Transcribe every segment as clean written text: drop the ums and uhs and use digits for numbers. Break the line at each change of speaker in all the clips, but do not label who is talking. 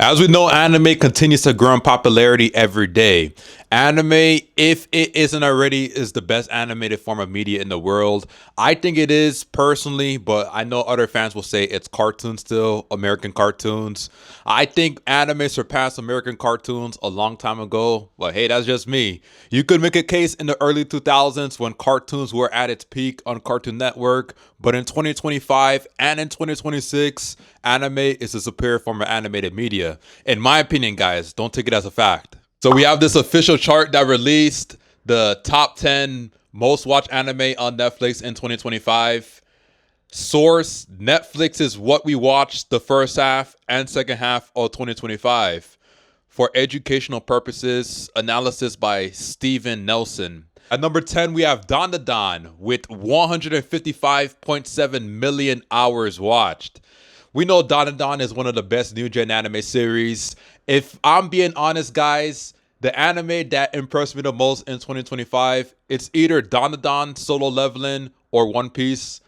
As we know, anime continues to grow in popularity every day. Anime, if it isn't already, is the best animated form of media in the world. I think it is personally, but I know other fans will say it's cartoons still, American cartoons. I think anime surpassed American cartoons a long time ago, but hey, that's just me. You could make a case in the early 2000s when cartoons were at its peak on Cartoon Network, but in 2025 and in 2026, anime is a superior form of animated media. In my opinion, guys, don't take it as a fact. So we have this official chart that released the top 10 most watched anime on Netflix in 2025. Source: Netflix is what we watched the first half and second half of 2025. For educational purposes, analysis by Steven Nelson. At number 10, we have Dandadan with 155.7 million hours watched. We know Dandadan is one of the best new gen anime series. If I'm being honest, guys, the anime that impressed me the most in 2025, it's either Dandadan, Solo Leveling, or One Piece.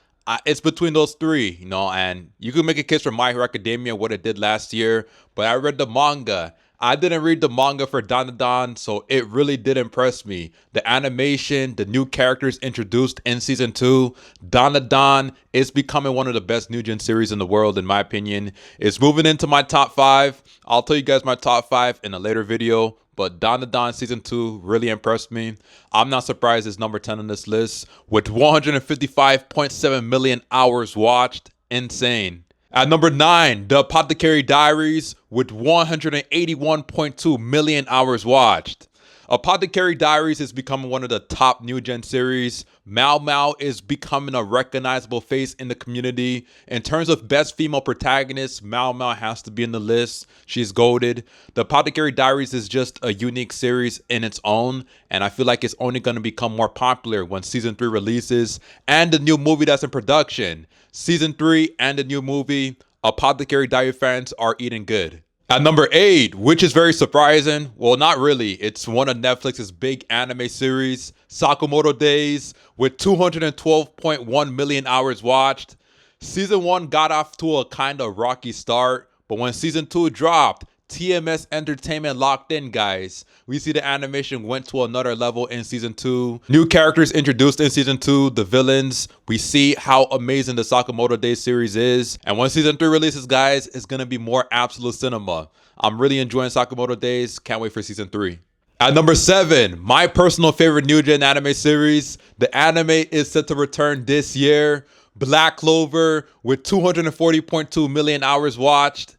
It's between those three, and you can make a case for My Hero Academia, what it did last year, but I read the manga. I didn't read the manga for Dandadan, so it really did impress me. The animation, the new characters introduced in season 2, Dandadan is becoming one of the best new gen series in the world, in my opinion. It's moving into my top 5. I'll tell you guys my top 5 in a later video, but Dandadan season 2 really impressed me. I'm not surprised it's number 10 on this list with 155.7 million hours watched. Insane. At number 9, The Apothecary Diaries with 181.2 million hours watched. Apothecary Diaries is becoming one of the top new gen series. Mao Mao is becoming a recognizable face in the community. In terms of best female protagonist, Mao Mao has to be in the list. She's goated. The Apothecary Diaries is just a unique series in its own, and I feel like it's only going to become more popular when season 3 releases and the new movie that's in production. Season 3 and the new movie, Apothecary Diary fans are eating good. At number 8, which is very surprising, well, not really, it's one of Netflix's big anime series, Sakamoto Days, with 212.1 million hours watched. Season 1 got off to a kind of rocky start, but when Season 2 dropped, TMS Entertainment locked in, guys. We see the animation went to another level in Season 2. New characters introduced in Season 2, the villains. We see how amazing the Sakamoto Days series is. And when Season 3 releases, guys, it's going to be more absolute cinema. I'm really enjoying Sakamoto Days. Can't wait for Season 3. At number 7, my personal favorite new gen anime series. The anime is set to return this year. Black Clover with 240.2 million hours watched.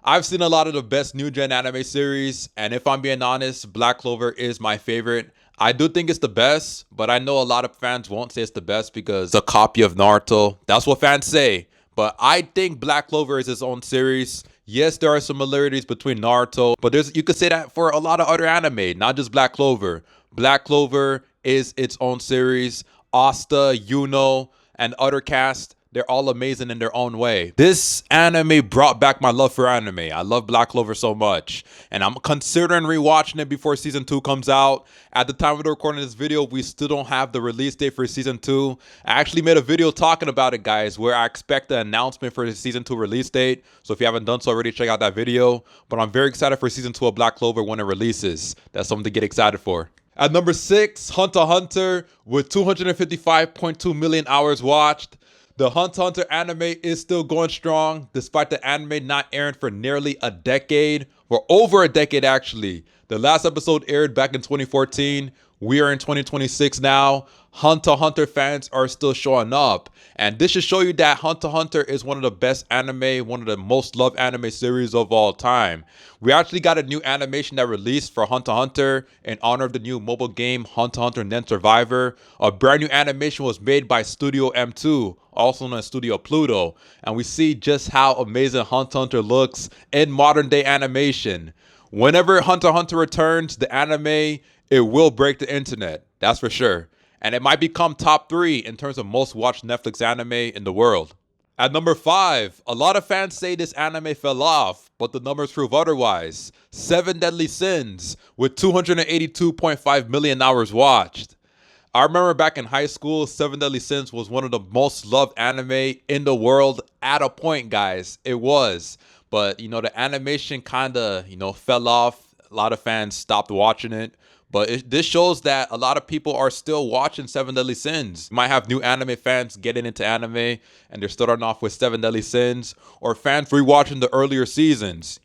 I've seen a lot of the best new gen anime series, and if I'm being honest, Black Clover is my favorite. I do think it's the best, but I know a lot of fans won't say it's the best because it's a copy of Naruto. That's what fans say. But I think Black Clover is its own series. Yes, there are similarities between Naruto, but you could say that for a lot of other anime, not just Black Clover. Black Clover is its own series. Asta, Yuno, and other cast, they're all amazing in their own way. This anime brought back my love for anime. I love Black Clover so much, and I'm considering rewatching it before Season 2 comes out. At the time of the recording of this video, we still don't have the release date for Season 2. I actually made a video talking about it, guys, where I expect the announcement for the Season 2 release date. So if you haven't done so already, check out that video. But I'm very excited for Season 2 of Black Clover when it releases. That's something to get excited for. At number 6, Hunter x Hunter with 255.2 million hours watched. The Hunter x Hunter anime is still going strong, despite the anime not airing for nearly a decade, or over a decade actually. The last episode aired back in 2014. We are in 2026 now. Hunter x Hunter fans are still showing up. And this should show you that Hunter x Hunter is one of the best anime, one of the most loved anime series of all time. We actually got a new animation that released for Hunter x Hunter in honor of the new mobile game Hunter x Hunter Nen Survivor. A brand new animation was made by Studio M2, also known as Studio Pluto. And we see just how amazing Hunter x Hunter looks in modern day animation. Whenever Hunter x Hunter returns, the anime, it will break the internet. That's for sure. And it might become top 3 in terms of most watched Netflix anime in the world. At number 5, a lot of fans say this anime fell off, but the numbers prove otherwise. 7 Deadly Sins with 282.5 million hours watched. I remember back in high school, 7 Deadly Sins was one of the most loved anime in the world at a point, guys. It was. but the animation kind of fell off. A lot of fans stopped watching it. But this shows that a lot of people are still watching Seven Deadly Sins. You might have new anime fans getting into anime and they're starting off with Seven Deadly Sins, or fans rewatching the earlier seasons.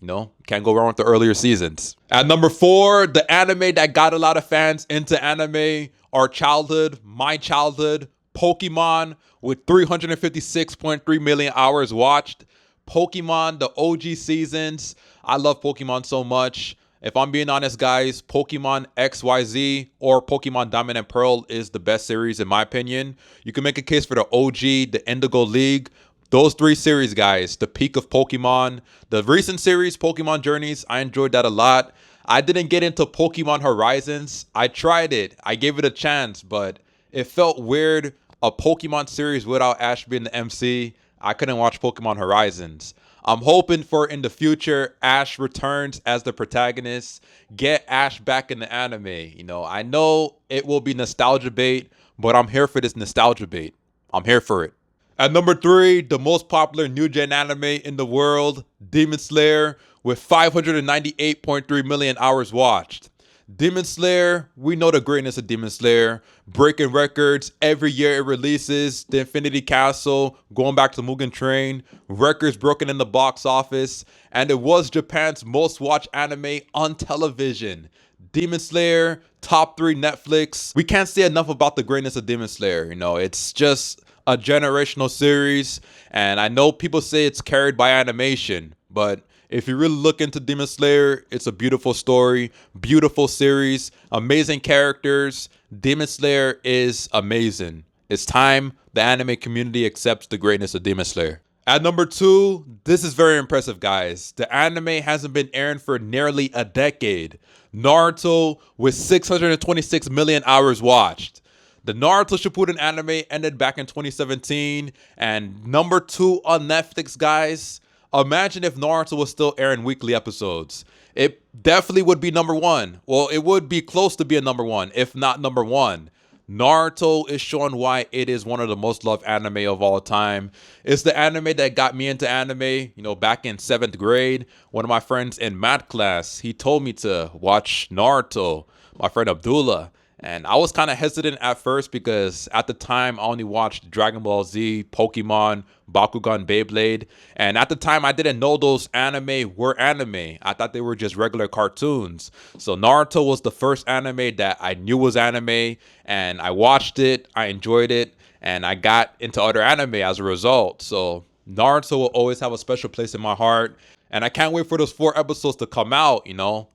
Can't go wrong with the earlier seasons. At number 4, the anime that got a lot of fans into anime, our childhood, my childhood, Pokemon, with 356.3 million hours watched. Pokemon, the OG seasons. I love Pokemon so much. If I'm being honest, guys, Pokemon XYZ or Pokemon Diamond and Pearl is the best series in my opinion. You can make a case for the OG, the Indigo League. Those 3 series, guys, the peak of Pokemon. The recent series, Pokemon Journeys, I enjoyed that a lot. I didn't get into Pokemon Horizons. I tried it. I gave it a chance, but it felt weird. A Pokemon series without Ash being the MC. I couldn't watch Pokemon Horizons. I'm hoping for in the future, Ash returns as the protagonist. Get Ash back in the anime. I know it will be nostalgia bait, but I'm here for this nostalgia bait. I'm here for it. At number 3, the most popular new gen anime in the world, Demon Slayer, with 598.3 million hours watched. Demon Slayer, we know the greatness of Demon Slayer, breaking records every year it releases. The Infinity Castle, going back to Mugen Train, records broken in the box office, and it was Japan's most watched anime on television. Demon Slayer, top 3 Netflix. We can't say enough about the greatness of Demon Slayer. It's just a generational series, and I know people say it's carried by animation, but if you really look into Demon Slayer, it's a beautiful story, beautiful series, amazing characters. Demon Slayer is amazing. It's time the anime community accepts the greatness of Demon Slayer. At number 2, this is very impressive, guys. The anime hasn't been airing for nearly a decade. Naruto with 626 million hours watched. The Naruto Shippuden anime ended back in 2017, and number 2 on Netflix, guys. Imagine if Naruto was still airing weekly episodes. It definitely would be number 1. Well, it would be close to being number 1, if not number 1. Naruto is showing why it is one of the most loved anime of all time. It's the anime that got me into anime, back in 7th grade. One of my friends in math class, he told me to watch Naruto, my friend Abdullah. And I was kind of hesitant at first because at the time I only watched Dragon Ball Z, Pokemon, Bakugan, Beyblade. And at the time I didn't know those anime were anime. I thought they were just regular cartoons. So Naruto was the first anime that I knew was anime. And I watched it, I enjoyed it, and I got into other anime as a result. So Naruto will always have a special place in my heart. And I can't wait for those 4 episodes to come out,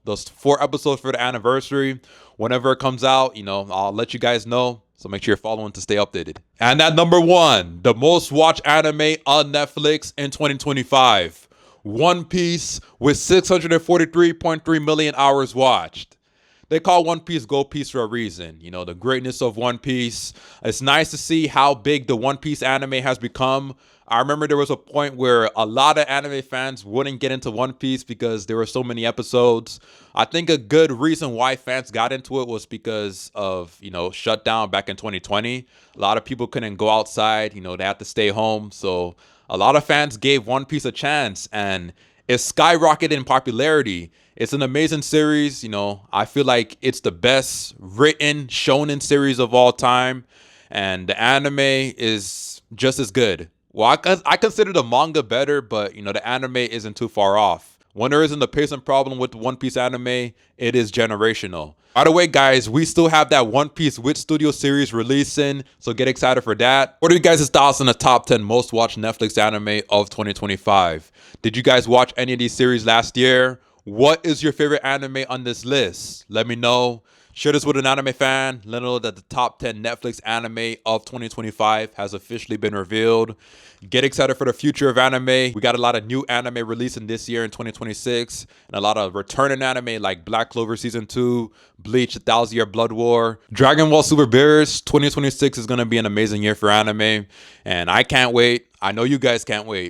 those 4 episodes for the anniversary. Whenever it comes out, I'll let you guys know. So make sure you're following to stay updated. And at number 1, the most watched anime on Netflix in 2025. One Piece with 643.3 million hours watched. They call One Piece Gold Piece for a reason. The greatness of One Piece. It's nice to see how big the One Piece anime has become. I remember there was a point where a lot of anime fans wouldn't get into One Piece because there were so many episodes. I think a good reason why fans got into it was because of, shutdown back in 2020. A lot of people couldn't go outside, they had to stay home. So a lot of fans gave One Piece a chance and it skyrocketed in popularity. It's an amazing series. I feel like it's the best written shonen series of all time. And the anime is just as good. Well, I consider the manga better, but, the anime isn't too far off. When there isn't a pacing problem with the One Piece anime, it is generational. By the way, guys, we still have that One Piece Wit Studio series releasing, so get excited for that. What are you guys' thoughts on the top 10 most watched Netflix anime of 2025? Did you guys watch any of these series last year? What is your favorite anime on this list? Let me know. Share this with an anime fan. Let them know that the top 10 Netflix anime of 2025 has officially been revealed. Get excited for the future of anime. We got a lot of new anime releasing this year in 2026. And a lot of returning anime like Black Clover Season 2, Bleach, 1,000 Year Blood War. Dragon Ball Super Bears 2026 is going to be an amazing year for anime. And I can't wait. I know you guys can't wait.